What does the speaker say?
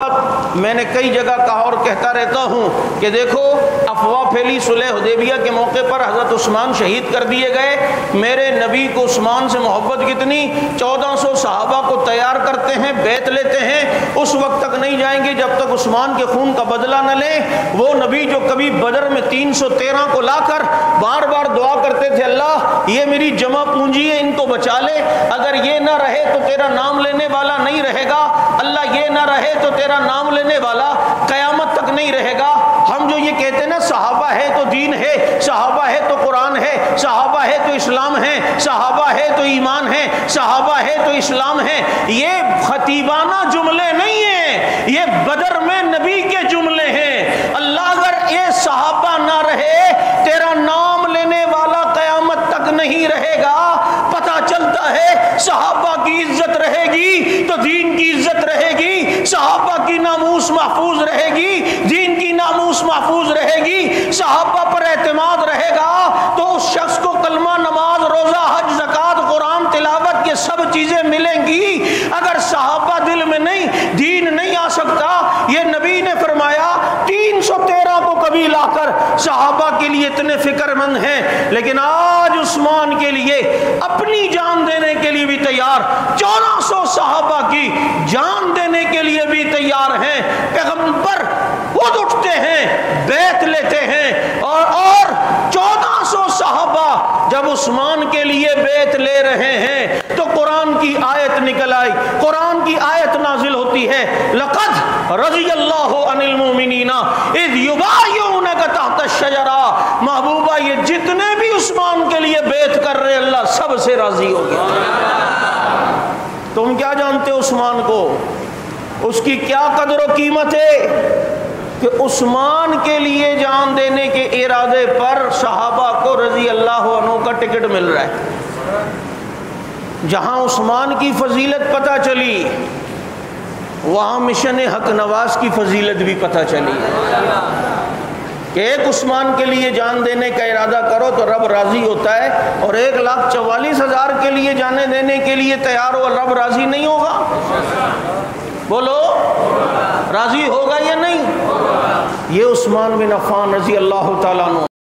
محبت میں نے کئی جگہ کہا اور کہتا رہتا ہوں کہ دیکھو افواہ پھیلی صلح حدیبیہ کے موقع پر حضرت عثمان شہید کر دیے گئے، میرے نبی کو عثمان سے محبت کتنی، 1400 صحابہ کو تیار کرتے ہیں، بیعت لیتے ہیں، اس وقت تک نہیں جائیں گے جب تک عثمان کے خون کا بدلہ نہ لیں۔ وہ نبی جو کبھی بدر میں 313 کو لا کر بار بار دعا کرتے تھے، اللہ یہ میری جمع پونجی ہے، ان کو بچا لے، اگر یہ نہ رہے تو تیرا نام لینے والا نہیں رہے گا، اللہ یہ نہ رہے تو تیرا نام لینے والا قیامت تک نہیں رہے گا۔ ہم جو یہ کہتے ہیں نا صحابہ ہے تو دین ہے، صحابہ ہے تو قرآن ہے، صحابہ ہے تو اسلام ہے، صحابہ ہے تو ایمان ہے، صحابہ ہے تو اسلام ہے، یہ خطیبانہ جملے نہیں ہیں، یہ بدر میں نبی کے جملے ہیں۔ اللہ اگر یہ صحابہ نہ رہے تیرا نام لینے والا قیامت تک نہیں رہے گا۔ پتہ چلتا ہے صحابہ کی عزت رہے گی تو دین کی عزت رہے گی، صحابہ کی ناموس محفوظ رہے گی، دین کی ناموس محفوظ رہے گی، صحابہ پر اعتماد رہے گا تو اس شخص کو کلمہ، نماز، روزہ، حج، زکوٰۃ، قرآن تلاوت یہ سب چیزیں ملیں گی۔ اگر صحابہ دل میں نہیں، دین نہیں آ سکتا۔ یہ نبی نے فرمایا 313 کو کبھی لا کر صحابہ کے لیے اتنے فکر مند ہیں، لیکن آج عثمان کے لیے اپنی جان دینے کے لیے بھی تیار، 1400 صحابہ کی جان دینے کے لیے بھی تیار ہیں۔ پیغمبر خود اٹھتے ہیں، بیعت لیتے ہیں، اور 1400 صحابہ جب عثمان کے لیے بیعت لے رہے ہیں تو قرآن کی آیت نکل آئی، قرآن کی آیت نازل ہوتی ہے، لقد رضی اللہ عن المؤمنین اذ یبایعونک تحت الشجرہ۔ محبوبہ یہ جتنے بھی عثمان کے لیے بیعت کر رہے اللہ سب سے راضی ہو گیا۔ تم کیا جانتے ہو عثمان کو، اس کی کیا قدر و قیمت ہے کہ عثمان کے لیے جان دینے کے ارادے پر صحابہ کو رضی اللہ عنہ کا ٹکٹ مل رہا ہے۔ جہاں عثمان کی فضیلت پتہ چلی وہاں مشن حق نواز کی فضیلت بھی پتہ چلی کہ ایک عثمان کے لیے جان دینے کا ارادہ کرو تو رب راضی ہوتا ہے، اور 1,44,000 کے لیے جانے دینے کے لیے تیار ہو رب راضی نہیں ہوگا؟ بولو راضی ہوگا یا نہیں؟ یہ عثمان بن عفان رضی اللہ تعالیٰ عنہ